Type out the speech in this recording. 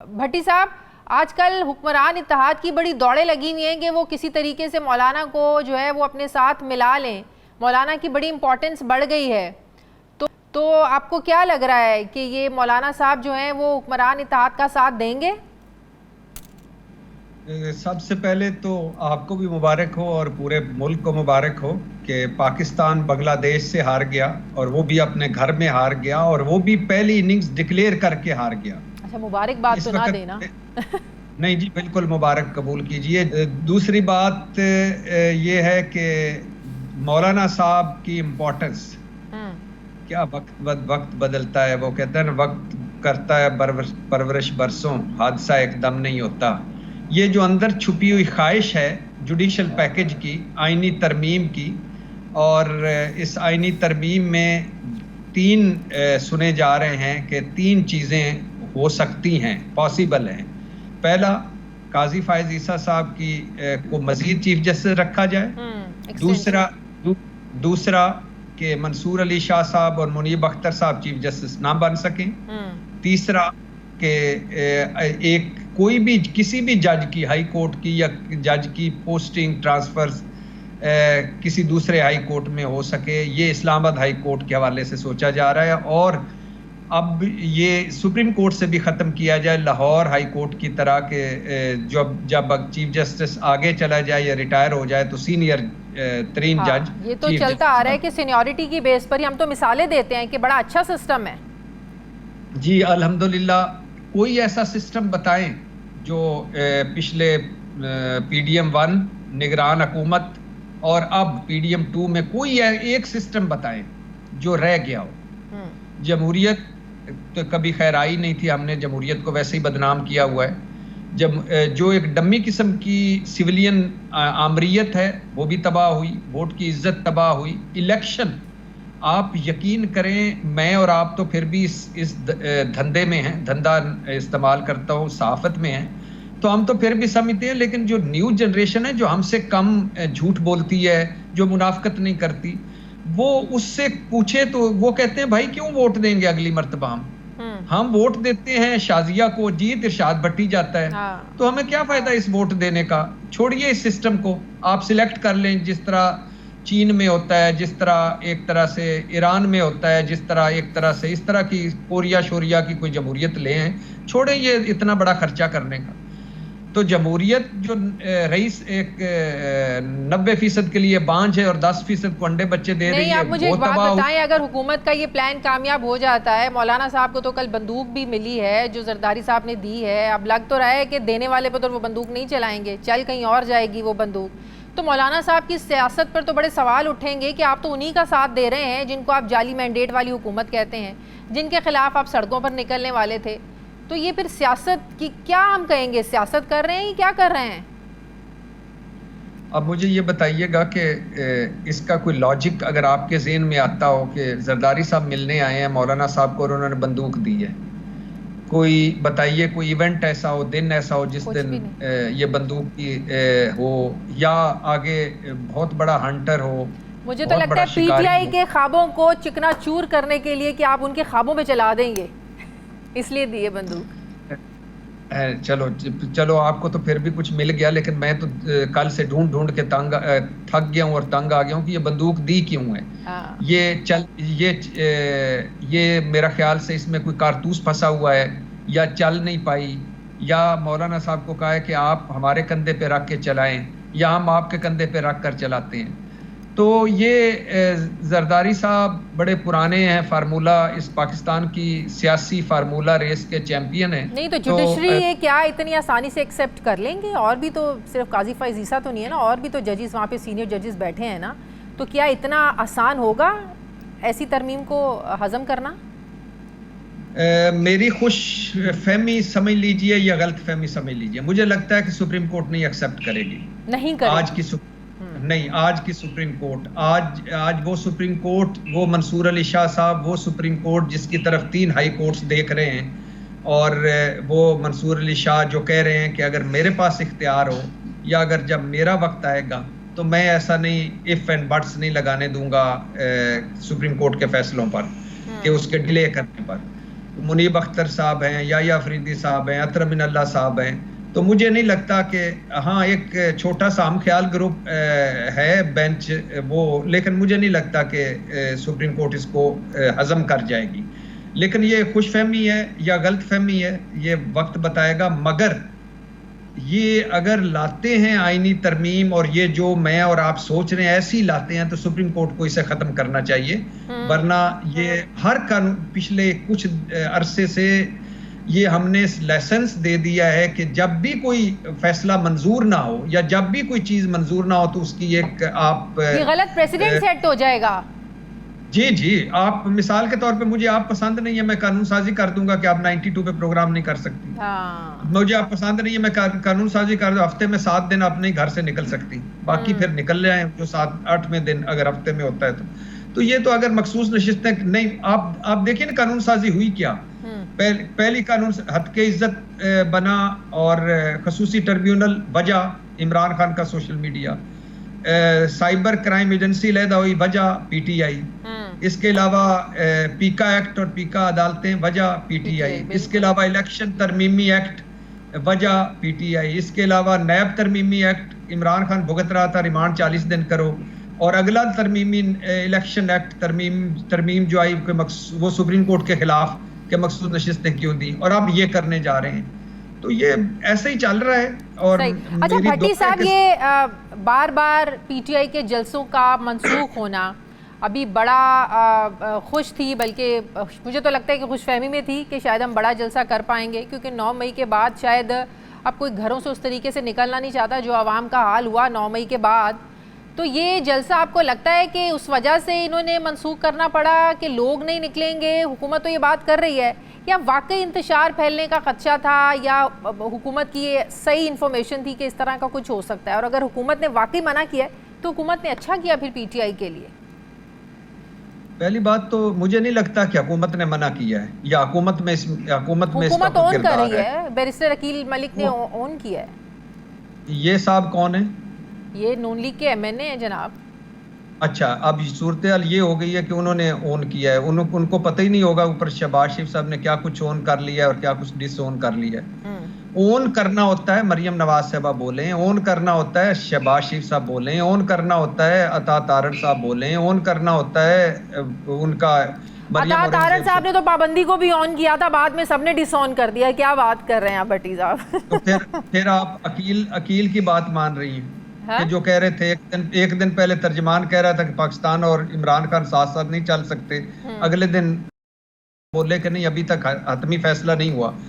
भट्टी साहब, आजकल हुक्मरान इत्तेहाद की बड़ी दौड़ें लगी हुई हैं कि वो किसी तरीके से मौलाना को जो है वो अपने साथ मिला लें। मौलाना की बड़ी इम्पोर्टेंस बढ़ गई है। तो आपको क्या लग रहा है कि ये मौलाना साहब जो हैं वो हुक्मरान इत्तेहाद का साथ देंगे? सबसे पहले तो आपको भी मुबारक हो और पूरे मुल्क को मुबारक हो कि पाकिस्तान बांग्लादेश से हार गया और वो भी अपने घर में हार गया और वो भी पहली इनिंग्स डिक्लेयर करके हार गया। अच्छा, मुबारक बात तो ना देना। नहीं जी, बिल्कुल मुबारक कबूल कीजिए। दूसरी बात ये है कि मौलाना साहब की इम्पोर्टेंस क्या, वक्त बदलता है। वो कहते हैं ना, वक्त करता है परवरिश बरसों, हादसा एकदम नहीं होता। ये जो अंदर छुपी हुई ख्वाहिश है जुडिशल पैकेज की, आईनी तरमीम की, और इस आईनी तरमीम में तीन सुने जा रहे हैं कि तीन चीज़ें हो सकती हैं, पॉसिबल हैं। पहला, काजी फायज ईसा साहब की को मजीद चीफ जस्टिस रखा जाए। दूसरा कि मंसूर अली शाह साहब और मुनीब अख्तर साहब चीफ जस्टिस ना बन सकें। तीसरा कि एक कोई भी किसी भी जज की, हाई कोर्ट की या जज की पोस्टिंग ट्रांसफर्स किसी दूसरे हाई कोर्ट में हो सके। ये इस्लामाबाद हाई कोर्ट के हवाले से सोचा जा रहा है। और अब ये सुप्रीम कोर्ट से भी ख़त्म किया जाए, लाहौर हाई कोर्ट की तरह के जब चीफ जस्टिस आगे चला जाए या रिटायर हो जाए तो सीनियर तरीन जज। ये तो चलता आ रहा है कि सीनियरिटी की बेस पर ही हम तो मिसालें देते हैं कि बड़ा अच्छा सिस्टम है। जी अल्हम्दुलिल्लाह। कोई ऐसा सिस्टम बताएं जो पिछले PDM 1 निगरान हुकूमत और अब PDM 2 में कोई एक सिस्टम बताएं जो रह गया हो। जमहूरियत तो कभी खैर आई नहीं थी, हमने जमहूरियत को वैसे ही बदनाम किया हुआ है। जब जो एक डम्मी किस्म की सिविलियन आमरीत है वो भी तबाह हुई, वोट की इज्जत तबाह हुई। इलेक्शन, आप यकीन करें, मैं और आप तो फिर भी इस धंधे में हैं, धंधा इस्तेमाल करता हूँ, सहाफत में है, तो हम तो फिर भी समझते हैं। लेकिन जो न्यू जनरेशन है, जो हमसे कम झूठ बोलती है, जो मुनाफकत नहीं करती, वो उससे पूछे तो वो कहते हैं भाई क्यों वोट देंगे अगली मर्तबा हम वोट देते हैं शाजिया को, जीत इरशाद भट्टी जाता है। तो हमें क्या फायदा इस वोट देने का। छोड़िए इस सिस्टम को, आप सिलेक्ट कर लें जिस तरह चीन में होता है, जिस तरह एक तरह से ईरान में होता है, जिस तरह एक तरह से इस तरह की कोरिया शोरिया की कोई जमहूरियत ले हैं। छोड़ें ये इतना बड़ा खर्चा करने का। तो जमहूरियत जो रईस एक 90% के लिए बांझ है और 10% को अंडे बच्चे दे रही है। आप मुझे एक बात बताएं, अगर हुकूमत का ये प्लान कामयाब हो जाता है, मौलाना साहब को तो कल बंदूक भी मिली है जो जरदारी साहब ने दी है, अब लग तो रहा है कि देने वाले पर तो वो बंदूक नहीं चलाएंगे, चल कहीं और जाएगी वो बंदूक। तो मौलाना साहब की सियासत पर तो बड़े सवाल उठेंगे कि आप तो उन्हीं का साथ दे रहे हैं जिनको आप जाली मैंडेट वाली हुकूमत कहते हैं, जिनके खिलाफ आप सड़कों पर निकलने वाले थे। तो ये फिर सियासत की क्या हम कहेंगे, सियासत कर रहे हैं, क्या कर रहे हैं? अब मुझे ये बताइएगा कि इसका कोई लॉजिक अगर आपके ज़हन में आता हो कि जरदारी साहब मिलने आए हैं मौलाना साहब को और उन्होंने बंदूक दी है, कोई बताइए, कोई इवेंट ऐसा हो, दिन ऐसा हो जिस दिन ये बंदूक की हो, या आगे बहुत बड़ा हंटर हो। मुझे तो लगता है PTI के ख्वाबों को चिकनाचूर करने के लिए कि आप उनके ख्वाबों में चला देंगे, इसलिए दिए बंदूक। चलो आपको तो फिर भी कुछ मिल गया, लेकिन मैं तो कल से ढूंढ के थक गया हूँ और तंग आ गया हूँ कि ये बंदूक दी क्यों है। ये मेरा ख्याल से इसमें कोई कारतूस फंसा हुआ है, या चल नहीं पाई, या मौलाना साहब को कहा है कि आप हमारे कंधे पे रख के चलाएं, या हम आपके कंधे पे रख कर चलाते हैं। तो ये जरदारी साहब बड़े पुराने हैं, फार्मूला, इस पाकिस्तान की सियासी फार्मूला रेस के चैंपियन हैं। नहीं तो जुडिशरी ये क्या इतनी आसानी से एक्सेप्ट कर लेंगे? और भी तो सिर्फ काजी फायज ईसा तो नहीं है ना, और भी तो जजेस वहाँ पे सीनियर जजेस बैठे हैं ना। तो क्या इतना आसान होगा ऐसी तरमीम को हजम करना? मेरी खुश फहमी समझ लीजिए या गलत फहमी समझ लीजिए, मुझे लगता है कि सुप्रीम कोर्ट नहीं एक्सेप्ट करेगी। नहीं करेगी आज की सुप्रीम कोर्ट, आज वो सुप्रीम कोर्ट, वो मंसूर अली शाह साहब, वो सुप्रीम कोर्ट जिसकी तरफ 3 हाई कोर्ट्स देख रहे हैं, और वो मंसूर अली शाह जो कह रहे हैं कि अगर मेरे पास इख्तियार हो या अगर जब मेरा वक्त आएगा तो मैं ऐसा नहीं इफ एंड बट्स नहीं लगाने दूंगा सुप्रीम कोर्ट के फैसलों पर कि उसके डिले करने पर। मुनीब अख्तर साहब हैं, याया अफरीदी साहब हैं, अतर मिनल्ला साहब हैं, तो मुझे नहीं लगता कि हाँ एक छोटा सा हम ख्याल ग्रुप है बेंच वो, लेकिन मुझे नहीं लगता कि सुप्रीम कोर्ट इसको हजम कर जाएगी। लेकिन ये खुशफहमी है या गलतफहमी है ये वक्त बताएगा। मगर ये अगर लाते हैं आईनी तरमीम और ये जो मैं और आप सोच रहे हैं ऐसी लाते हैं तो सुप्रीम कोर्ट को इसे खत्म करना चाहिए, वरना ये हर कानून पिछले कुछ अरसे से ये हमने लाइसेंस दे दिया है कि जब भी कोई फैसला मंजूर ना हो या जब भी कोई चीज मंजूर ना हो तो उसकी एक आप ये गलत प्रेसिडेंट सेट हो जाएगा। जी जी, आप मिसाल के तौर पे मुझे आप पसंद नहीं है, मैं कानून साजी कर दूंगा कि आप 92 पे प्रोग्राम नहीं कर सकती। हाँ। मुझे आप पसंद नहीं है, मैं कानून साजी कर दूं, हफ्ते में 7 दिन आप नहीं घर से निकल सकती, बाकी फिर निकल जाए जो 7-8वें दिन अगर हफ्ते में होता है तो ये तो अगर मखसूस नशिस्तें नहीं, आप देखिए ना कानून साजी हुई क्या। पहली कानून हद के इज्जत बना और खसूसी ट्रिब्यूनल वजह इमरान खान का social media, cyber crime agency लैदा हुई वजह पीटीआई, इसके अलावा पीका एक्ट और पीका अदालतें वजह पीटीआई, इसके अलावा इलेक्शन तरमीमी एक्ट वजह पीटीआई, इसके अलावा नैब तरमीमी एक्ट इमरान खान भुगत रहा था रिमांड 40 दिन करो, और अगला तरमीमी इलेक्शन एक्ट तरमीम जो आई वो सुप्रीम कोर्ट के खिलाफ के मकसूद नशिस्तें क्यों दी, और अब ये करने जा रहे हैं। तो ये ऐसे ही चल रहा है। और अच्छा भट्टी साहब, ये बार बार पीटीआई के जलसों का मनसूख होना, अभी बड़ा खुश थी, बल्कि मुझे तो लगता है कि खुशफहमी में थी कि शायद हम बड़ा जलसा कर पाएंगे, क्योंकि 9 मई के बाद शायद अब कोई घरों से उस तरीके से निकलना नहीं चाहता जो आवाम का हाल हुआ 9 मई के बाद। तो ये जलसा आपको लगता है कि उस वजह से इन्होंने मनसूख करना पड़ा कि लोग नहीं निकलेंगे, हुकूमत तो ये बात कर रही है, या वाकई इंतशार फैलने का खदशा था, या हुकूमत की ये सही इन्फॉर्मेशन थी कि इस तरह का कुछ हो सकता है? और अगर हुकूमत ने वाकई मना किया तो हुकूमत ने अच्छा किया फिर पीटीआई के लिए? पहली बात तो मुझे नहीं लगता कि हुकूमत ने मना किया है, या हुकूमत में हुकूमत ऑन कर रही है, बैरिस्टर अकील मलिक ने ऑन किया है। ये साहब कौन है? ये नून लीग के एमएनए हैं जनाब। अच्छा, अब सूरत हाल ये हो गई है कि उन्होंने ऑन किया है, उनको पता ही नहीं होगा ऊपर शहबाज शरीफ साहब ने क्या कुछ ऑन कर लिया है और क्या कुछ डिस ऑन कर लिया है। ऑन करना होता है मरियम नवाज साहबा बोले, ऑन करना होता है शहबाज शरीफ साहब बोले, ऑन करना होता है अता तारड़ साहब बोले, ऑन करना होता है उनका अता तारड़ साहब ने तो पाबंदी को भी ऑन किया था, बाद में सबने डिस ऑन कर दिया। क्या बात कर रहे हैं आप भट्टी साहब? तो फिर आप अकील की बात मान रही हैं कि जो कह रहे थे एक दिन पहले तर्जमान कह रहा था कि पाकिस्तान और इमरान खान साथ साथ नहीं चल सकते, अगले दिन बोले कि नहीं अभी तक हतमी फैसला नहीं हुआ।